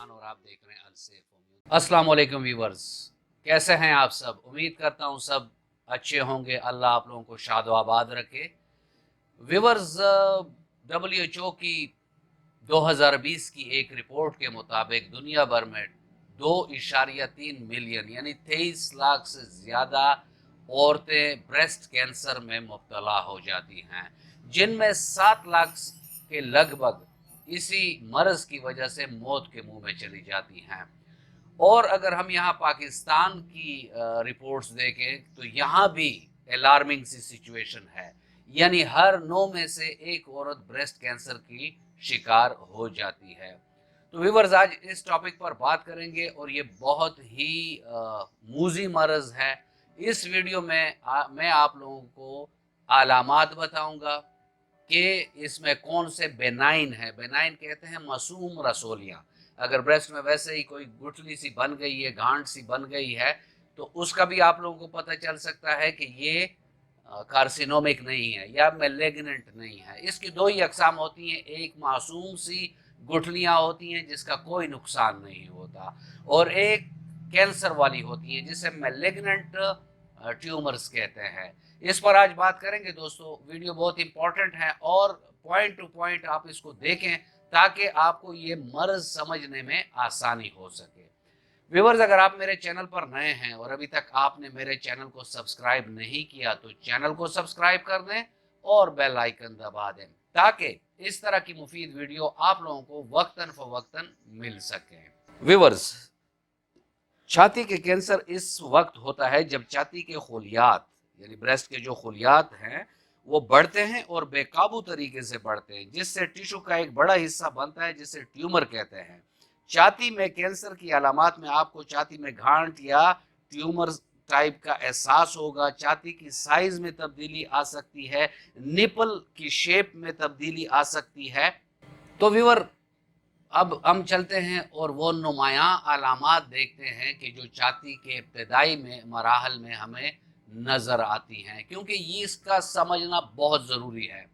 खान और आप देख रहे हैं अलसेफ। अस्सलाम वालेकुम व्यूवर्स, कैसे हैं आप सब? उम्मीद करता हूं सब अच्छे होंगे। अल्लाह आप लोगों को शाद व आबाद रखे। व्यूवर्स, WHO की 2020 की एक रिपोर्ट के मुताबिक दुनिया भर में 2.3 मिलियन यानी 23 लाख से ज़्यादा औरतें ब्रेस्ट कैंसर में मुब्तला हो जाती हैं, जिनमें 7 लाख के लगभग इसी मर्ज की वजह से मौत के मुंह में चली जाती हैं। और अगर हम यहाँ पाकिस्तान की रिपोर्ट्स देखें तो यहाँ भी अलार्मिंग सी सिचुएशन है, यानी हर 9 में से एक औरत ब्रेस्ट कैंसर की शिकार हो जाती है। तो व्यूअर्स, आज इस टॉपिक पर बात करेंगे और ये बहुत ही मूजी मर्ज है। इस वीडियो में मैं आप लोगों को अलामात बताऊंगा कि इसमें कौन से बेनाइन है। बेनाइन कहते हैं मासूम रसोलियाँ। अगर ब्रेस्ट में वैसे ही कोई गुठली सी बन गई है, गांठ सी बन गई है, तो उसका भी आप लोगों को पता चल सकता है कि ये कार्सिनोमिक नहीं है या मैलिग्नेंट नहीं है। इसकी दो ही अकसाम होती हैं, एक मासूम सी गुठलियाँ होती हैं जिसका कोई नुकसान नहीं होता, और एक कैंसर वाली होती है जिसे मैलिग्नेंट ट्यूमर्स कहते हैं। इस पर आज बात करेंगे दोस्तों। वीडियो बहुत इंपॉर्टेंट है और पॉइंट टू पॉइंट आप इसको देखें ताकि आपको ये मर्ज समझने में आसानी हो सके। व्यूअर्स, अगर आप मेरे चैनल पर नए हैं और अभी तक आपने मेरे चैनल को सब्सक्राइब नहीं किया तो चैनल को सब्सक्राइब कर दें और बेल आइकन दबा दें ताकि इस तरह की मुफीद वीडियो आप लोगों को वक्तन फवक्तन मिल सके। व्यूअर्स, छाती के कैंसर इस वक्त होता है जब छाती के खुलियात यानी ब्रेस्ट के जो खुलियात हैं वो बढ़ते हैं और बेकाबू तरीके से बढ़ते हैं, जिससे टिश्यू का एक बड़ा हिस्सा बनता है जिसे ट्यूमर कहते हैं। छाती में कैंसर की अलामात में आपको छाती में गांठ या ट्यूमर टाइप का एहसास होगा। छाती की साइज में तब्दीली आ सकती है, निपल की शेप में तब्दीली आ सकती है। तो व्यूअर, अब हम चलते हैं और वो नुमायां अलामात देखते हैं कि जो छाती के इब्तदाई में मराहल में हमें नज़र आती हैं, क्योंकि ये इसका समझना बहुत ज़रूरी है।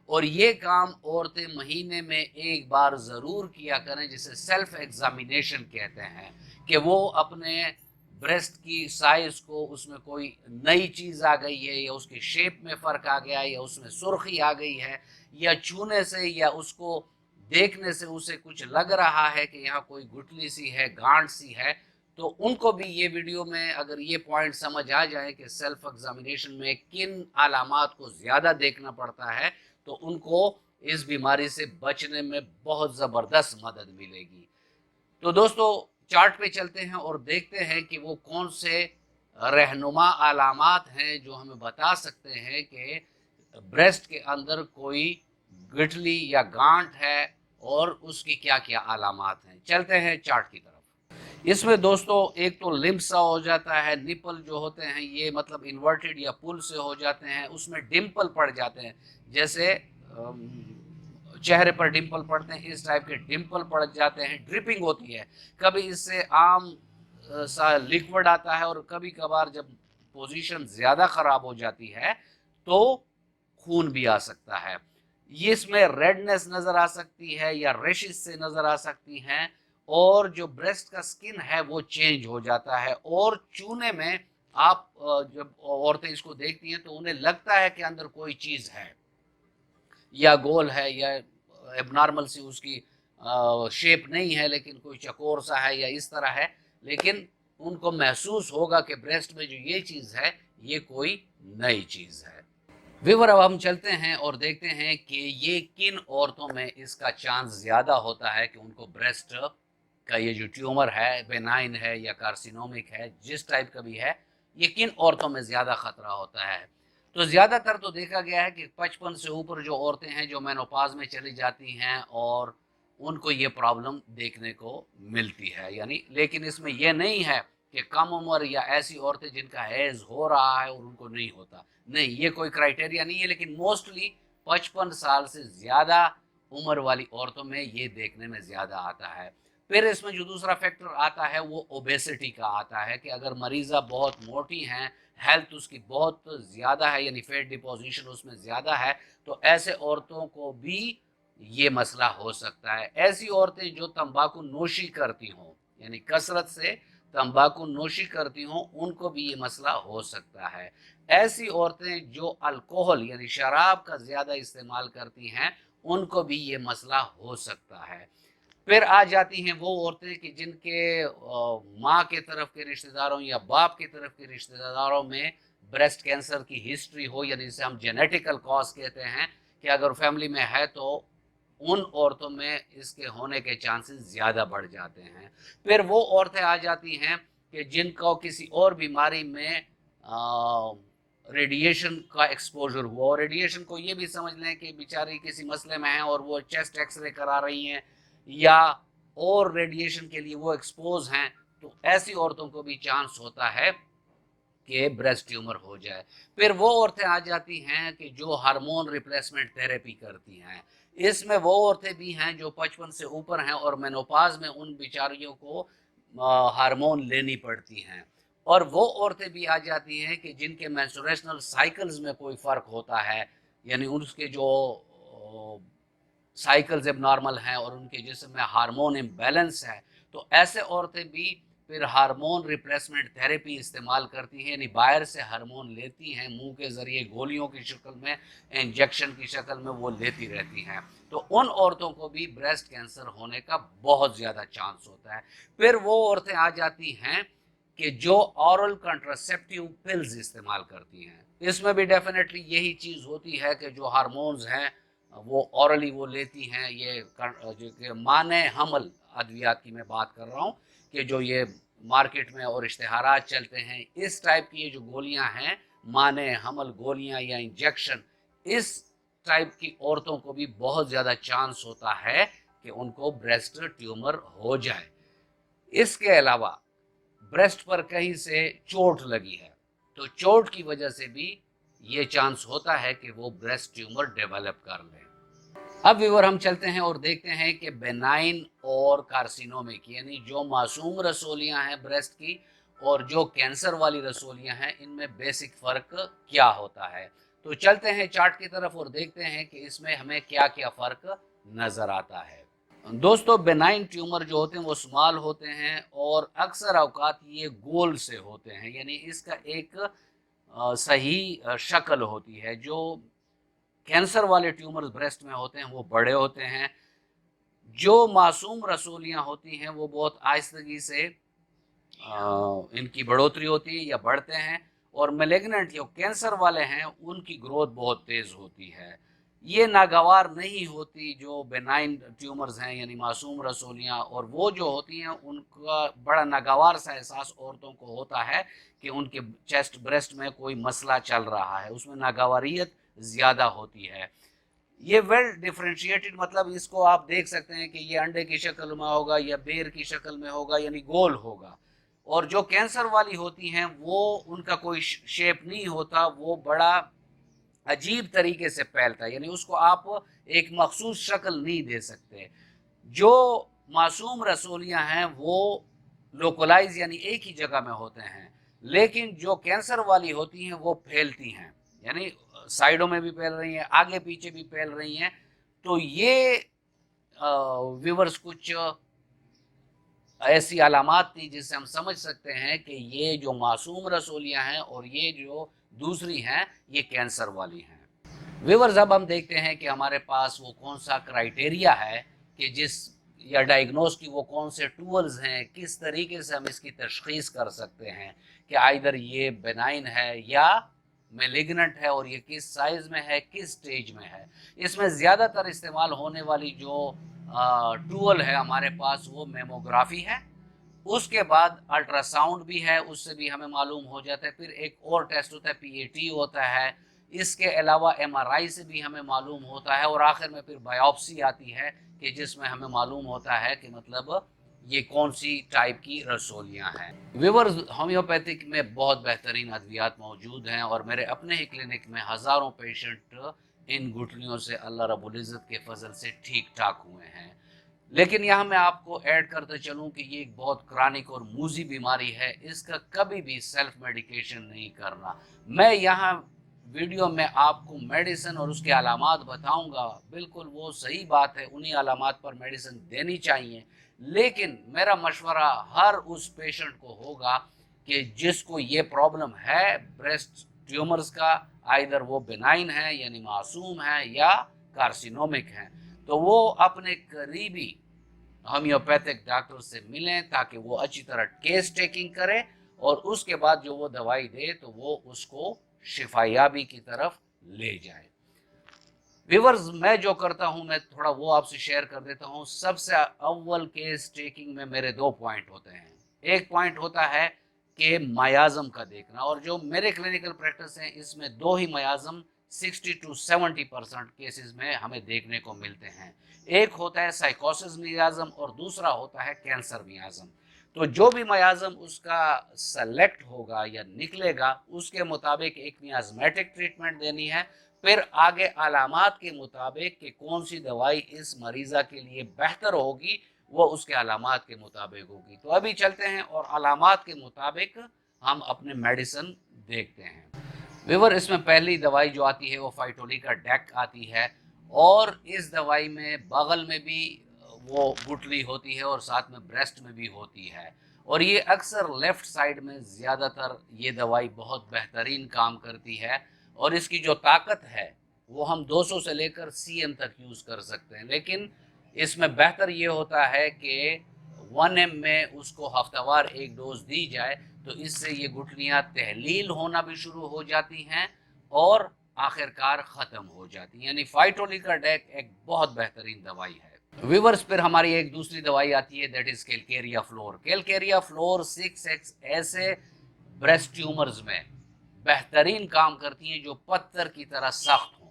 और ये काम औरतें महीने में एक बार ज़रूर किया करें, जिसे सेल्फ एग्जामिनेशन कहते हैं, कि वो अपने ब्रेस्ट की साइज़ को, उसमें कोई नई चीज़ आ गई है या उसके शेप में फ़र्क आ गया है या उसमें सुर्खी आ गई है या छूने से या उसको देखने से उसे कुछ लग रहा है कि यहाँ कोई गुठली सी है, गांठ सी है, तो उनको भी ये वीडियो में अगर ये पॉइंट समझ आ जाए कि सेल्फ एग्जामिनेशन में किन अलामात को ज़्यादा देखना पड़ता है, तो उनको इस बीमारी से बचने में बहुत ज़बरदस्त मदद मिलेगी। तो दोस्तों, चार्ट पे चलते हैं और देखते हैं कि वो कौन से रहनुमा अलामात हैं जो हमें बता सकते हैं कि ब्रेस्ट के अंदर कोई गुठली या गांठ है और उसकी क्या क्या अलामात हैं। चलते हैं चार्ट की तरफ। इसमें दोस्तों एक तो लिम्फ सा हो जाता है, निपल जो होते हैं ये मतलब इन्वर्टेड या पुल से हो जाते हैं, उसमें डिम्पल पड़ जाते हैं, जैसे चेहरे पर डिम्पल पड़ते हैं, इस टाइप के डिम्पल पड़ जाते हैं। ड्रिपिंग होती है, कभी इससे आम सा लिक्विड आता है और कभी कभार जब पोजीशन ज़्यादा ख़राब हो जाती है तो खून भी आ सकता है। ये इसमें रेडनेस नज़र आ सकती है या रेशिस से नज़र आ सकती हैं, और जो ब्रेस्ट का स्किन है वो चेंज हो जाता है, और चूने में आप जब औरतें इसको देखती हैं तो उन्हें लगता है कि अंदर कोई चीज़ है, या गोल है या एबनॉर्मल सी उसकी शेप नहीं है लेकिन कोई चकोर सा है या इस तरह है, लेकिन उनको महसूस होगा कि ब्रेस्ट में जो ये चीज़ है ये कोई नई चीज़ है। व्यूअर, अब हम चलते हैं और देखते हैं कि ये किन औरतों में इसका चांस ज़्यादा होता है कि उनको ब्रेस्ट का ये जो ट्यूमर है, बेनाइन है या कार्सिनोमिक है, जिस टाइप का भी है, ये किन औरतों में ज़्यादा ख़तरा होता है। तो ज़्यादातर तो देखा गया है कि 55 से ऊपर जो औरतें हैं जो मेनोपॉज में चली जाती हैं और उनको ये प्रॉब्लम देखने को मिलती है, यानी, लेकिन इसमें यह नहीं है कि कम उम्र या ऐसी औरतें जिनका हैज़ हो रहा है और उनको नहीं होता, नहीं, ये कोई क्राइटेरिया नहीं है, लेकिन मोस्टली 55 साल से ज़्यादा उम्र वाली औरतों में ये देखने में ज़्यादा आता है। फिर इसमें जो दूसरा फैक्टर आता है वो ओबेसिटी का आता है कि अगर मरीज़ा बहुत मोटी हैं, हेल्थ उसकी बहुत ज़्यादा है यानी फैट डिपोजिशन उसमें ज़्यादा है, तो ऐसे औरतों को भी یہ مسئلہ ہو سکتا ہے۔ ایسی عورتیں جو تمباکو نوشی کرتی ہوں، یعنی کثرت سے تمباکو نوشی کرتی ہوں، ان کو بھی یہ مسئلہ ہو سکتا ہے۔ ایسی عورتیں جو الکوہل یعنی شراب کا زیادہ استعمال کرتی ہیں، ان کو بھی یہ مسئلہ ہو سکتا ہے۔ پھر آ جاتی ہیں وہ عورتیں کہ جن کے ماں کے طرف کے رشتہ داروں یا باپ کی طرف کے رشتہ داروں میں بریسٹ کینسر کی ہسٹری ہو، یعنی اسے ہم جینیٹیکل کاز کہتے ہیں، کہ اگر فیملی میں ہے تو ان عورتوں میں اس کے ہونے کے چانسز زیادہ بڑھ جاتے ہیں۔ پھر وہ عورتیں آ جاتی ہیں کہ جن کو کسی اور بیماری میں ریڈیشن کا ایکسپوجر ہوا، اور ریڈیشن کو یہ بھی سمجھ لیں کہ بیچاری کسی مسئلے میں ہیں اور وہ چیسٹ ایکس رے کرا رہی ہیں یا اور ریڈیشن کے لیے وہ ایکسپوز ہیں، تو ایسی عورتوں کو بھی چانس ہوتا ہے کہ بریسٹ ٹیومر ہو جائے۔ پھر وہ عورتیں آ جاتی ہیں کہ جو ہارمون ریپلیسمنٹ تھراپی کرتی ہیں۔ اس میں وہ عورتیں بھی ہیں جو 55 سے اوپر ہیں اور مینوپاز میں ان بیچاریوں کو ہارمون لینی پڑتی ہیں۔ اور وہ عورتیں بھی آ جاتی ہیں کہ جن کے مینسٹریشنل سائیکلز میں کوئی فرق ہوتا ہے، یعنی ان کے جو سائیکلز اب نارمل ہیں اور ان کے جسم میں ہارمون امبیلنس ہے، تو ایسے عورتیں بھی پھر ہارمون ریپلیسمنٹ تھراپی استعمال کرتی ہیں، یعنی باہر سے ہارمون لیتی ہیں، منہ کے ذریعے گولیوں کی شکل میں، انجیکشن کی شکل میں وہ لیتی رہتی ہیں۔ تو ان عورتوں کو بھی بریسٹ کینسر ہونے کا بہت زیادہ چانس ہوتا ہے۔ پھر وہ عورتیں آ جاتی ہیں کہ جو اورل کنٹراسیپٹیو پلز استعمال کرتی ہیں۔ اس میں بھی ڈیفینیٹلی یہی چیز ہوتی ہے کہ جو ہارمونز ہیں وہ اورلی وہ لیتی ہیں۔ یہ جو مانع حمل ادویات کی میں بات کر رہا ہوں، کہ جو یہ مارکیٹ میں اور اشتہارات چلتے ہیں، اس ٹائپ کی یہ جو گولیاں ہیں، مانع حمل گولیاں یا انجیکشن، اس ٹائپ کی عورتوں کو بھی بہت زیادہ چانس ہوتا ہے کہ ان کو بریسٹ ٹیومر ہو جائے۔ اس کے علاوہ بریسٹ پر کہیں سے چوٹ لگی ہے تو چوٹ کی وجہ سے بھی یہ چانس ہوتا ہے کہ وہ بریسٹ ٹیومر ڈیولپ کر لیں۔ اب ویور ہم چلتے ہیں اور دیکھتے ہیں کہ بینائن اور کارسینومک، یعنی جو معصوم رسولیاں ہیں بریسٹ کی اور جو کینسر والی رسولیاں ہیں، ان میں بیسک فرق کیا ہوتا ہے۔ تو چلتے ہیں چارٹ کی طرف اور دیکھتے ہیں کہ اس میں ہمیں کیا کیا فرق نظر آتا ہے۔ دوستو، بینائن ٹیومر جو ہوتے ہیں وہ سمال ہوتے ہیں اور اکثر اوقات یہ گول سے ہوتے ہیں، یعنی اس کا ایک صحیح شکل ہوتی ہے۔ جو کینسر والے ٹیومرز بریسٹ میں ہوتے ہیں وہ بڑے ہوتے ہیں، جو معصوم رسولیاں ہوتی ہیں وہ بہت آہستگی سے ان کی بڑھوتری ہوتی ہے یا بڑھتے ہیں، اور میلیگننٹ جو کینسر والے ہیں ان کی گروتھ بہت تیز ہوتی ہے۔ یہ ناگوار نہیں ہوتی جو بینائن ٹیومرز ہیں یعنی معصوم رسولیاں، اور وہ جو ہوتی ہیں ان کا بڑا ناگوار سا احساس عورتوں کو ہوتا ہے کہ ان کے چیسٹ بریسٹ میں کوئی مسئلہ چل رہا ہے، اس میں ناگواریت زیادہ ہوتی ہے۔ یہ ویل ڈیفرینشیٹڈ، مطلب اس کو آپ دیکھ سکتے ہیں کہ یہ انڈے کی شکل میں ہوگا یا بیر کی شکل میں ہوگا، یعنی گول ہوگا۔ اور جو کینسر والی ہوتی ہیں وہ ان کا کوئی شیپ نہیں ہوتا، وہ بڑا عجیب طریقے سے پھیلتا ہے، یعنی اس کو آپ ایک مخصوص شکل نہیں دے سکتے۔ جو معصوم رسولیاں ہیں وہ لوکلائز یعنی ایک ہی جگہ میں ہوتے ہیں، لیکن جو کینسر والی ہوتی ہیں وہ پھیلتی ہیں، یعنی سائیڈوں میں بھی پھیل رہی ہیں، آگے پیچھے بھی پھیل رہی ہیں۔ تو یہ ویورز کچھ ایسی علامات تھی جس سے ہم سمجھ سکتے ہیں کہ یہ جو معصوم رسولیاں ہیں اور یہ جو دوسری ہیں یہ کینسر والی ہیں۔ ویورز، اب ہم دیکھتے ہیں کہ ہمارے پاس وہ کون سا کرائیٹیریا ہے کہ جس یا ڈائگنوز کی وہ کون سے ٹولز ہیں، کس طریقے سے ہم اس کی تشخیص کر سکتے ہیں کہ آئیدر یہ بینائن ہے یا میلیگننٹ ہے، اور یہ کس سائز میں ہے، کس سٹیج میں ہے۔ اس میں زیادہ تر استعمال ہونے والی جو ٹول ہے ہمارے پاس وہ میموگرافی ہے، اس کے بعد الٹرا ساؤنڈ بھی ہے، اس سے بھی ہمیں معلوم ہو جاتا ہے، پھر ایک اور ٹیسٹ ہوتا ہے پی اے ٹی ہوتا ہے، اس کے علاوہ ایم آر آئی سے بھی ہمیں معلوم ہوتا ہے، اور آخر میں پھر بایوپسی آتی ہے کہ جس میں ہمیں معلوم ہوتا ہے کہ مطلب یہ کون سی ٹائپ کی رسولیاں ہیں۔ ویورز، ہومیوپیتھک میں بہت بہترین ادویات موجود ہیں، اور میرے اپنے ہی کلینک میں ہزاروں پیشنٹ ان گٹھلیوں سے اللہ رب العزت کے فضل سے ٹھیک ٹھاک ہوئے ہیں۔ لیکن یہاں میں آپ کو ایڈ کرتا چلوں کہ یہ ایک بہت کرانک اور موذی بیماری ہے، اس کا کبھی بھی سیلف میڈیکیشن نہیں کرنا۔ میں یہاں वीडियो में आपको मेडिसिन और उसके अलामात बताऊंगा, बिल्कुल वो सही बात है, उन्हीं अलामात पर मेडिसिन देनी चाहिए। लेकिन मेरा मशवरा हर उस पेशेंट को होगा कि जिसको ये प्रॉब्लम है ब्रेस्ट ट्यूमर्स का, आइदर वो बिनाइन है यानी मासूम है या कार्सिनोमिक है, तो वो अपने करीबी होम्योपैथिक डॉक्टर से मिलें ताकि वो अच्छी तरह केस टेकिंग करे और उसके बाद जो वो दवाई दे तो वो उसको शिफायाबी की तरफ ले जाए। व्यूअर्स, मैं जो करता हूं मैं थोड़ा वो आपसे शेयर कर देता हूं। सबसे अव्वल केस टेकिंग में मेरे दो पॉइंट होते हैं। एक पॉइंट होता है कि मयाज़म का देखना, और जो मेरे क्लिनिकल प्रैक्टिस हैं इसमें दो ही मयाज़म 60 to 70% केसेस में हमें देखने को मिलते हैं। एक होता है साइकोसिस मियाज़म और दूसरा होता है कैंसर मियाज़म। तो जो भी मयाज़म उसका सेलेक्ट होगा या निकलेगा उसके मुताबिक एक मियाज़मेटिक ट्रीटमेंट देनी है, फिर आगे अलामात के मुताबिक कि कौन सी दवाई इस मरीज़ा के लिए बेहतर होगी वो उसके अलामात के मुताबिक होगी। तो अभी चलते हैं और अलामात के मुताबिक हम अपने मेडिसिन देखते हैं। व्यूअर, इसमें पहली दवाई जो आती है वो फाइटोलिका डेक आती है, और इस दवाई में बगल में भी वो गुठली होती है और साथ में ब्रेस्ट में भी होती है, और ये अक्सर लेफ्ट साइड में ज़्यादातर ये दवाई बहुत बेहतरीन काम करती है। और इसकी जो ताकत है वो हम 200 से लेकर सीएम तक यूज़ कर सकते हैं, लेकिन इसमें बेहतर ये होता है कि 1 एम में उसको हफ्तावार एक डोज दी जाए, तो इससे ये गुठलियाँ तहलील होना भी शुरू हो जाती हैं और आखिरकार ख़त्म हो जाती हैं। यानी फाइटोलिका डेक एक बहुत बेहतरीन दवाई है। व्यूअर्स, फिर हमारी एक दूसरी दवाई आती है, that is Calcarea floor. Calcarea floor 6x ऐसे ब्रेस्ट ट्यूमर्स में बेहतरीन काम करती हैं जो पत्थर की तरह सख्त हों।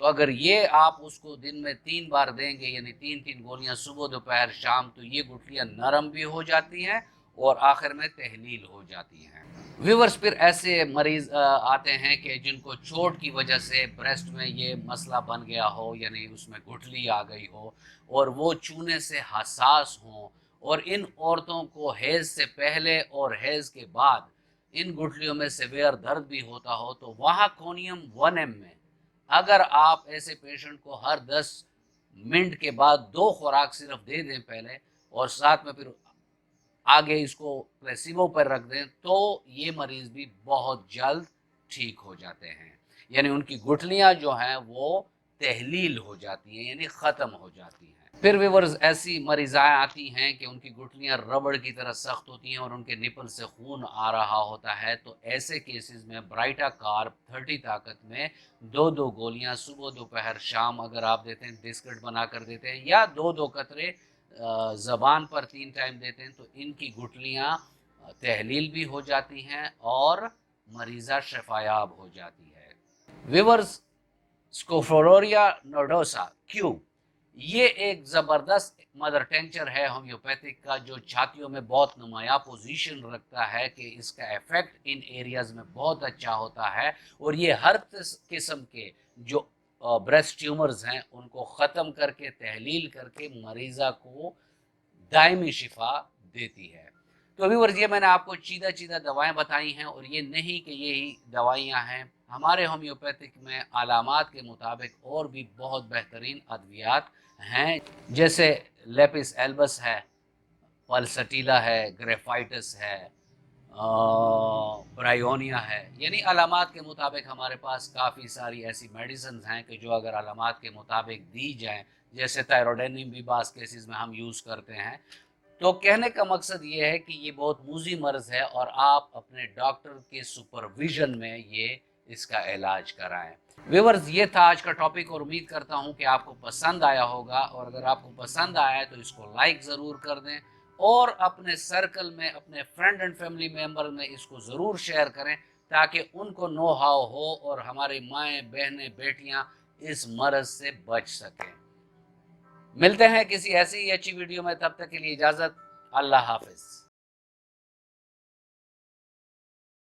तो अगर ये आप उसको दिन में 3 बार देंगे, यानी 3-3 गोलियां सुबह दोपहर शाम, तो ये गुठलियां नरम भी हो जाती हैं और आखिर में तहलील हो जाती हैं। व्यूवर्स, फिर ऐसे मरीज आते हैं कि जिनको चोट की वजह से ब्रेस्ट में ये मसला बन गया हो, यानी उसमें गुठली आ गई हो और वो चूने से हसास हों, और इन औरतों को हैज़ से पहले और हैज़ के बाद इन गुठलियों में सेवियर दर्द भी होता हो, तो वहाँ कोनियम 1 एम में अगर आप ऐसे पेशेंट को हर 10 मिनट के बाद 2 खुराक सिर्फ दे दें पहले, और साथ में फिर आगे इसको प्लेसिबो पर रख दें, तो ये मरीज भी बहुत जल्द ठीक हो जाते हैं। यानी उनकी गुठलियां जो हैं वो तहलील हो जाती हैं, यानी ख़त्म हो जाती हैं। फिर व्यूअर्स, ऐसी मरीज़ाएँ आती हैं कि उनकी गुठलियां रबड़ की तरह सख्त होती हैं और उनके निपल से खून आ रहा होता है, तो ऐसे केसेस में ब्राइटा कार्ब 30 ताकत में 2-2 गोलियां सुबह दोपहर शाम अगर आप देते हैं, बिस्किट बना कर देते हैं या 2-2 कतरे ज़बान पर 3 टाइम देते हैं, तो इनकी गुठलियाँ तहलील भी हो जाती हैं और मरीज़ा शफायाब हो जाती है। व्यूअर्स, स्कोफोलोरिया नोडोसा क्यों, ये एक ज़बरदस्त मदर टेंचर है होम्योपैथिक का, जो छातियों में बहुत नुमाया पोजीशन रखता है कि इसका इफेक्ट इन एरियाज़ में बहुत अच्छा होता है, और ये हर किस्म के जो ब्रेस्ट ट्यूमर्स हैं उनको ख़त्म करके तहलील करके मरीज़ा को दायमी शिफा देती है। तो व्यूअर्स, ये मैंने आपको चीदा चीदा दवाएं बताई हैं, और ये नहीं कि यही दवाइयां हैं। हमारे होम्योपैथिक में अलामात के मुताबिक और भी बहुत बेहतरीन अद्वियात हैं, जैसे लेपिस एल्बस है, पल्सटीला है, ग्रेफाइटिस है, ब्रायोनिया है। यानी अलामात के मुताबिक हमारे पास काफ़ी सारी ऐसी मेडिसिन हैं कि जो अगर अलामात के मुताबिक दी जाएँ, जैसे थायरोडेनिम भी बाज़ केसेस में हम यूज़ करते हैं। तो कहने का मकसद ये है कि ये बहुत मूज़ी मर्ज़ है और आप अपने डॉक्टर के सुपरविज़न में ये इसका इलाज कराएं। व्यूअर्स, ये था आज का टॉपिक, और उम्मीद करता हूँ कि आपको पसंद आया होगा, और अगर आपको पसंद आया है तो इसको लाइक ज़रूर कर दें और अपने सर्कल में, अपने फ्रेंड एंड फैमिली मेम्बर में इसको ज़रूर शेयर करें ताकि उनको नो हाउ हो और हमारी माएँ, बहनें, बेटियाँ इस मर्ज़ से बच सकें। मिलते हैं किसी ऐसी ही अच्छी वीडियो में, तब तक के लिए इजाज़त। अल्लाह हाफ़िज़।